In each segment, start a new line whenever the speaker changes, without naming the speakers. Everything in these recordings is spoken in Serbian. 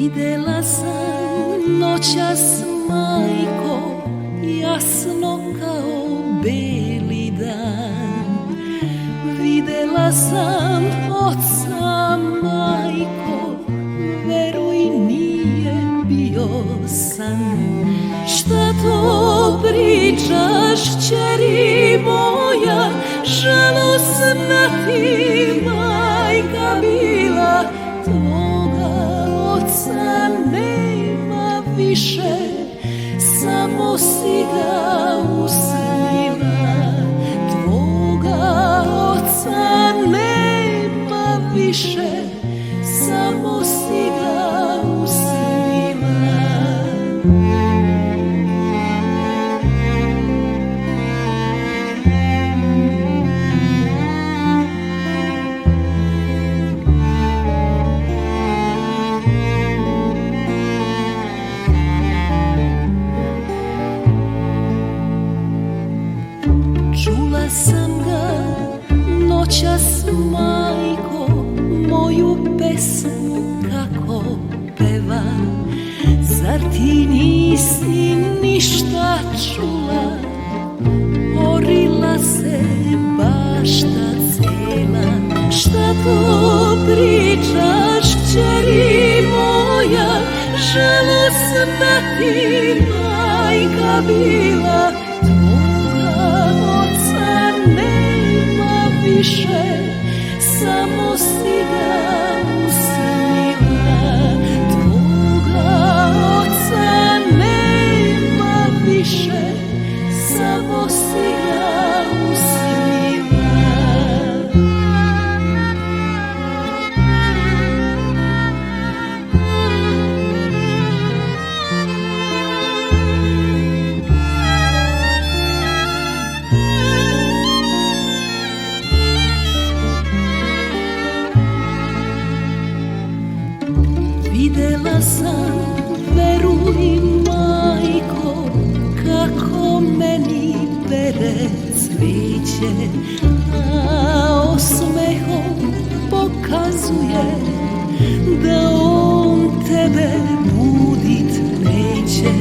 Videla sam noćas, majko, jasno kao beli dan. Videla sam oca, majko, veruj nije bio san. Šta to pričaš, ćeri moja, žalosna ti majka bila. Tvoga oca nema više, samo si ga usnila. Tvoga oca nema više, samo si ga usnila. Čula sam ga noćas, majko, moju pesmu kako peva. Zar ti nisi ništa čula? Orila se bašta cela. Šta to pričaš, ćeri moja, žalosna ti majka bila. Više, samo si ga usnila. Tvoga oca nema više, samo si ga usnila. Videla sam, veruj majko, kako meni bere cviće, a osmehom pokazuje da on tebe budit neće.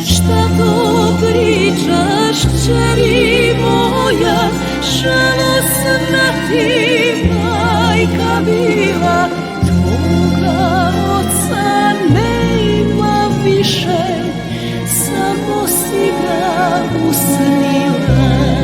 Šta to pričaš, ćeri moja, žalosna ti majka bila. Tvoga oca nema više, samo si ga usnila.